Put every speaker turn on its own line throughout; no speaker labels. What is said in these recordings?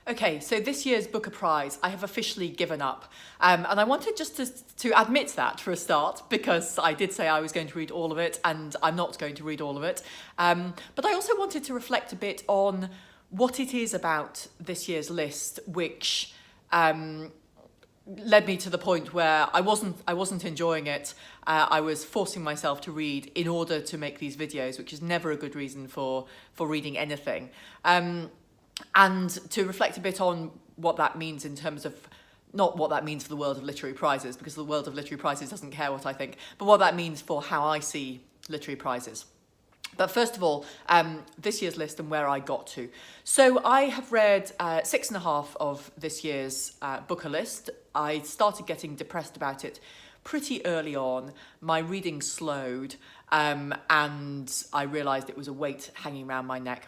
Okay, so this year's Booker Prize, I have officially given up. And I wanted just to admit that for a start, because I did say I was going to read all of it, and I'm not going to read all of it. But I also wanted to reflect a bit on what it is about this year's list, which led me to the point where I wasn't enjoying it. I was forcing myself to read in order to make these videos, which is never a good reason for reading anything. And to reflect a bit on what that means in terms of, not what that means for the world of literary prizes, because the world of literary prizes doesn't care what I think, but what that means for how I see literary prizes. But first of all, this year's list and where I got to. So I have read 6.5 of this year's Booker list. I started getting depressed about it pretty early on. My reading slowed, and I realised it was a weight hanging around my neck.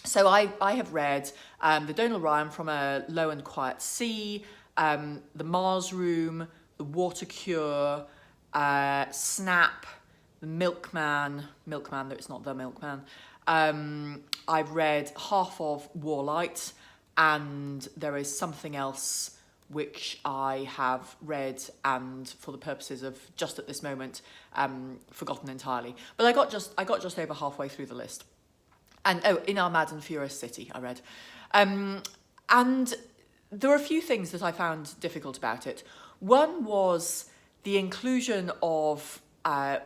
So I have read the Donal Ryan From a Low and Quiet Sea, The Mars Room, The Water Cure, Snap, The Milkman, though it's not The Milkman. I've read half of Warlight, and there is something else which I have read and, for the purposes of just at this moment, forgotten entirely. But I got just over halfway through the list. And In Our Mad and Furious City, I read. And there were a few things that I found difficult about it. One was the inclusion of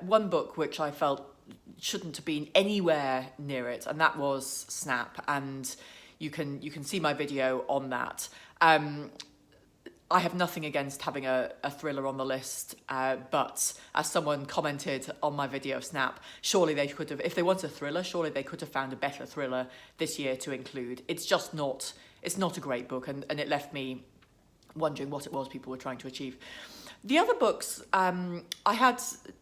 one book which I felt shouldn't have been anywhere near it, and that was Snap. And you can see my video on that. I have nothing against having a thriller on the list, but as someone commented on my video of Snap, surely they could have, if they wanted a thriller, surely they could have found a better thriller this year to include. It's just not, it's not a great book, and it left me wondering what it was people were trying to achieve. The other books, I had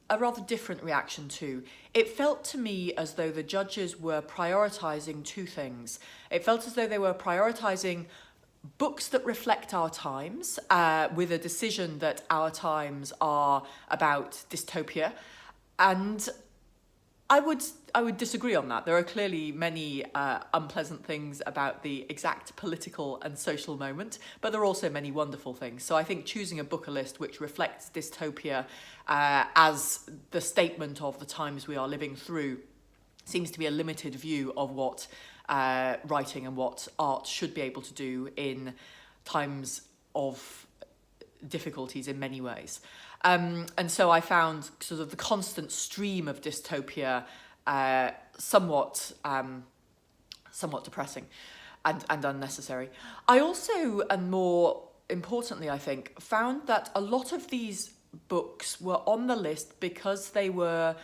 a rather different reaction to. It felt to me as though the judges were prioritising two things. It felt as though they were prioritising books that reflect our times, with a decision that our times are about dystopia, and I would disagree on that. There are clearly many unpleasant things about the exact political and social moment, but there are also many wonderful things. So I think choosing a Booker list which reflects dystopia as the statement of the times we are living through seems to be a limited view of what writing and what art should be able to do in times of difficulties in many ways. And so I found sort of the constant stream of dystopia somewhat depressing and unnecessary. I also, and more importantly I think, found that a lot of these books were on the list because they were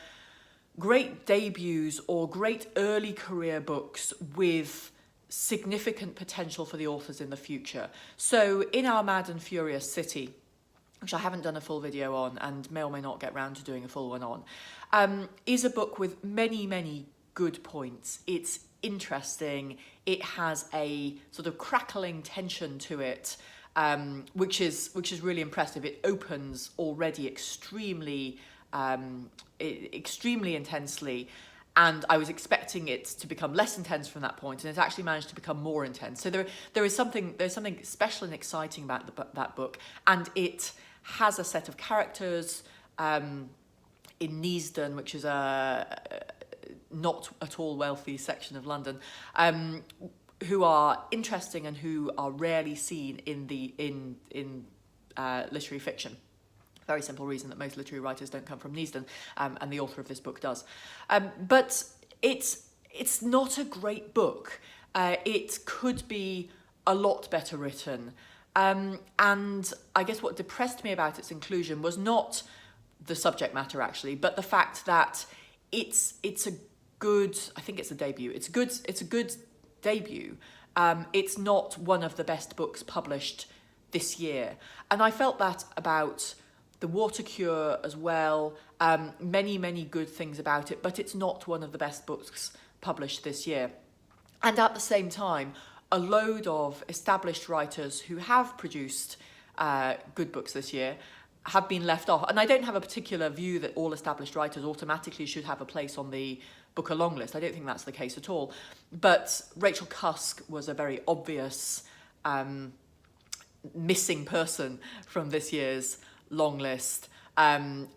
great debuts or great early career books with significant potential for the authors in the future. So In Our Mad and Furious City, which I haven't done a full video on and may or may not get round to doing a full one on, is a book with many, many good points. It's interesting. It has a sort of crackling tension to it, which is really impressive. It opens already extremely intensely, and I was expecting it to become less intense from that point, and it actually managed to become more intense. So there's something special and exciting about that book, and it has a set of characters in Neasden, which is a not at all wealthy section of London, who are interesting and who are rarely seen in literary fiction. Very simple reason that most literary writers don't come from Neasden, and the author of this book does. But it's not a great book. It could be a lot better written. And I guess what depressed me about its inclusion was not the subject matter actually, but the fact that it's a good, I think it's a debut. It's a good debut. It's not one of the best books published this year. And I felt that about The Water Cure as well. Many, many good things about it, but it's not one of the best books published this year. And at the same time, a load of established writers who have produced good books this year have been left off. And I don't have a particular view that all established writers automatically should have a place on the Booker long list. I don't think that's the case at all. But Rachel Cusk was a very obvious missing person from this year's long list. And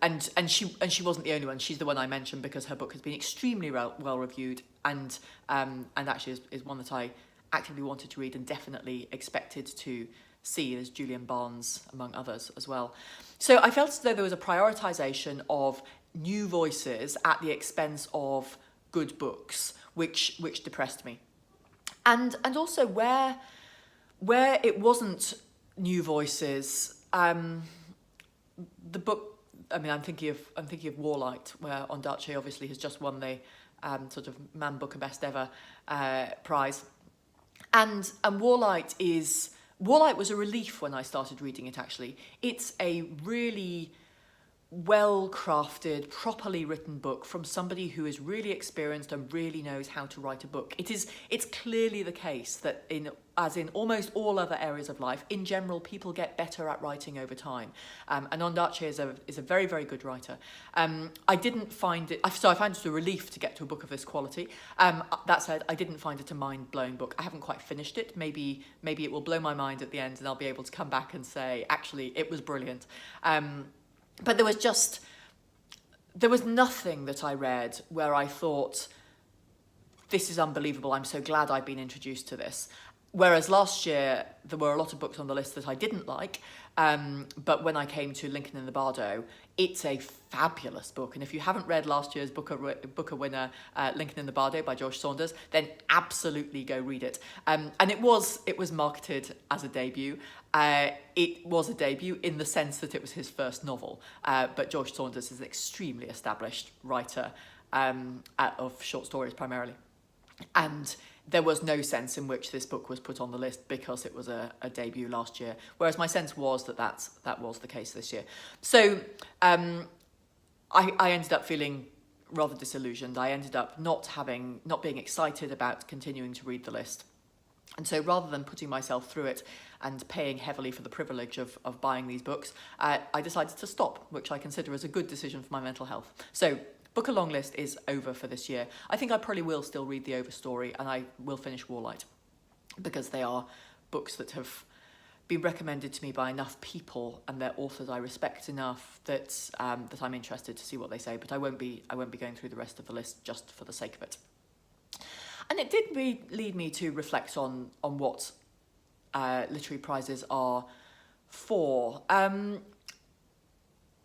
she wasn't the only one. She's the one I mentioned because her book has been extremely well reviewed, and actually is one that I actively wanted to read and definitely expected to see. There's Julian Barnes, among others, as well. So I felt as though there was a prioritisation of new voices at the expense of good books, which depressed me. And also where it wasn't new voices, the book. I mean, I'm thinking of Warlight, where Ondaatje obviously has just won the sort of Man Booker Best Ever prize, and Warlight was a relief when I started reading it. Actually, it's a really well-crafted, properly written book from somebody who is really experienced and really knows how to write a book. It's clearly the case that as in almost all other areas of life, in general, people get better at writing over time. And Ondaatje is a very, very good writer. I didn't find it, so I found it a relief to get to a book of this quality. That said, I didn't find it a mind-blowing book. I haven't quite finished it. Maybe it will blow my mind at the end and I'll be able to come back and say, actually, it was brilliant. But there was nothing that I read where I thought, this is unbelievable, I'm so glad I've been introduced to this. Whereas last year, there were a lot of books on the list that I didn't like, but when I came to Lincoln in the Bardo, it's a fabulous book. And if you haven't read last year's Booker winner, Lincoln in the Bardo by George Saunders, then absolutely go read it. And it was marketed as a debut. It was a debut in the sense that it was his first novel, but George Saunders is an extremely established writer of short stories primarily. And there was no sense in which this book was put on the list because it was a debut last year, whereas my sense was that was the case this year. So I ended up feeling rather disillusioned. I ended up not being excited about continuing to read the list. And so rather than putting myself through it and paying heavily for the privilege of buying these books, I decided to stop, which I consider as a good decision for my mental health. So Booker long list is over for this year. I think I probably will still read The Overstory and I will finish Warlight because they are books that have been recommended to me by enough people and they're authors I respect enough that I'm interested to see what they say. But I won't be going through the rest of the list just for the sake of it. And it did lead me to reflect on what literary prizes are for.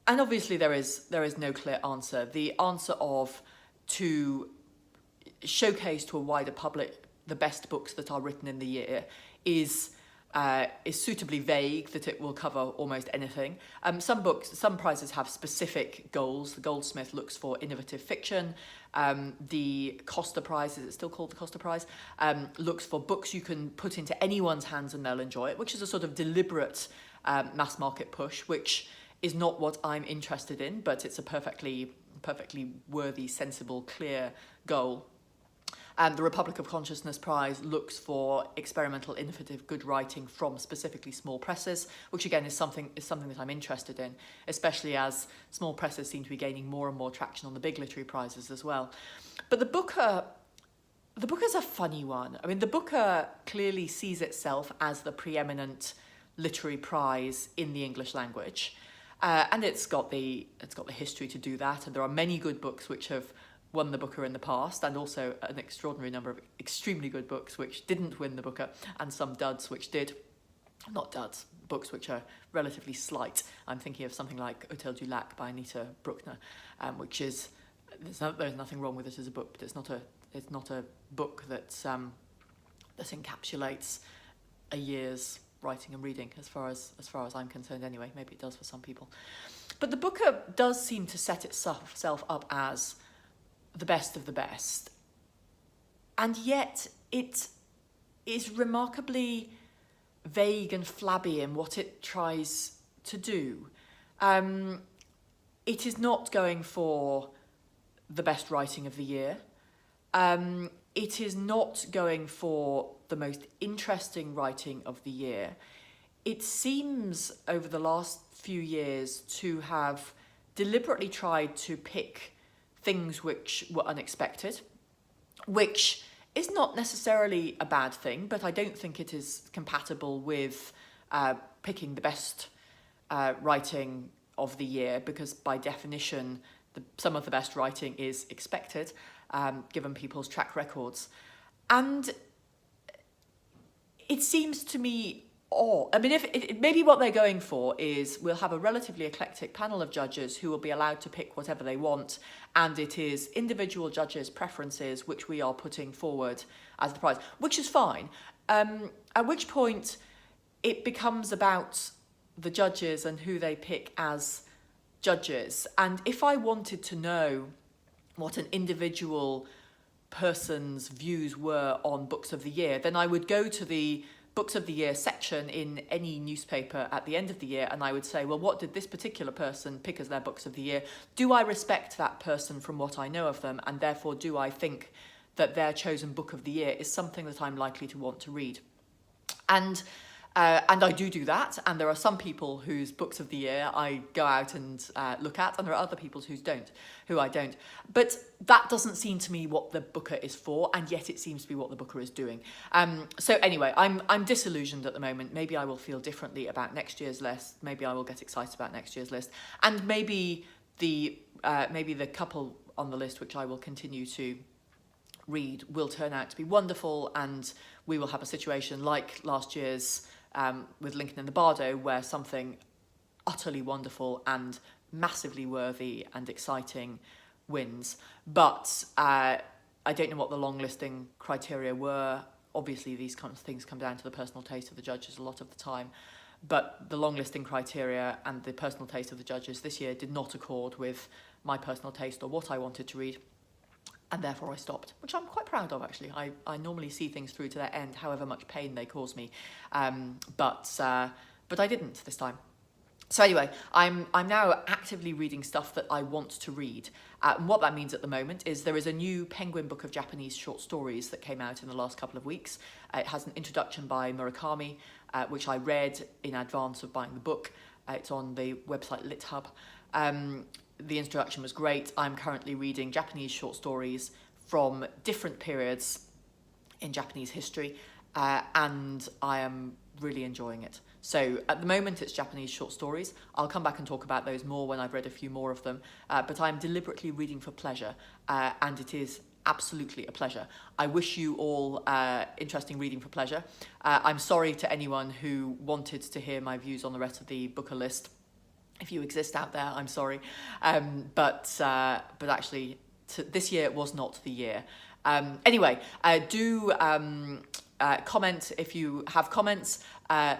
And obviously there is no clear answer. The answer of to showcase to a wider public the best books that are written in the year is suitably vague, that it will cover almost anything. Some prizes have specific goals. The Goldsmith looks for innovative fiction. The Costa Prize, is it still called the Costa Prize, looks for books you can put into anyone's hands and they'll enjoy it, which is a sort of deliberate mass market push, which is not what I'm interested in, but it's a perfectly worthy, sensible, clear goal. The Republic of Consciousness Prize looks for experimental, innovative, good writing from specifically small presses, which again is something that I'm interested in, especially as small presses seem to be gaining more and more traction on the big literary prizes as well. But the Booker's a funny one. I mean, the Booker clearly sees itself as the preeminent literary prize in the English language. And it's got the history to do that, and there are many good books which have won the Booker in the past, and also an extraordinary number of extremely good books which didn't win the Booker, and some duds which did. Not duds, books which are relatively slight. I'm thinking of something like Hotel du Lac by Anita Bruckner, which is there's nothing wrong with it as a book, but it's not a book that encapsulates a year's writing and reading, as far as I'm concerned anyway. Maybe it does for some people. But the Booker does seem to set itself up as the best of the best. And yet it is remarkably vague and flabby in what it tries to do. It is not going for the best writing of the year. It is not going for the most interesting writing of the year. It seems over the last few years to have deliberately tried to pick things which were unexpected, which is not necessarily a bad thing, but I don't think it is compatible with picking the best writing of the year, because by definition, some of the best writing is expected, given people's track records. And it seems to me odd. I mean, maybe what they're going for is we'll have a relatively eclectic panel of judges who will be allowed to pick whatever they want, and it is individual judges' preferences which we are putting forward as the prize, which is fine. At which point it becomes about the judges and who they pick as judges. And if I wanted to know what an individual person's views were on books of the year, then I would go to the books of the year section in any newspaper at the end of the year, and I would say, well, what did this particular person pick as their books of the year? Do I respect that person from what I know of them, and therefore do I think that their chosen book of the year is something that I'm likely to want to read? And I do that, and there are some people whose books of the year I go out and look at, and there are other people who I don't. But that doesn't seem to me what the booker is for, and yet it seems to be what the booker is doing. So anyway, I'm disillusioned at the moment. Maybe I will feel differently about next year's list. Maybe I will get excited about next year's list, and maybe the couple on the list which I will continue to read will turn out to be wonderful, and we will have a situation like last year's with Lincoln and the Bardo, where something utterly wonderful and massively worthy and exciting wins. But I don't know what the long listing criteria were. Obviously, these kind of things come down to the personal taste of the judges a lot of the time. But the long listing criteria and the personal taste of the judges this year did not accord with my personal taste or what I wanted to read. And therefore I stopped, which I'm quite proud of, actually. I normally see things through to their end, however much pain they cause me. But I didn't this time. So anyway, I'm now actively reading stuff that I want to read. And what that means at the moment is there is a new Penguin book of Japanese short stories that came out in the last couple of weeks. It has an introduction by Murakami, which I read in advance of buying the book. It's on the website LitHub. The introduction was great. I'm currently reading Japanese short stories from different periods in Japanese history, and I am really enjoying it. So at the moment it's Japanese short stories. I'll come back and talk about those more when I've read a few more of them, but I'm deliberately reading for pleasure, and it is absolutely a pleasure. I wish you all interesting reading for pleasure. I'm sorry to anyone who wanted to hear my views on the rest of the Booker list. If you exist out there, I'm sorry. But actually, this year was not the year. Anyway, do comment if you have comments.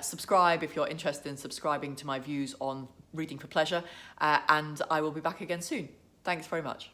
Subscribe if you're interested in subscribing to my views on reading for pleasure. And I will be back again soon. Thanks very much.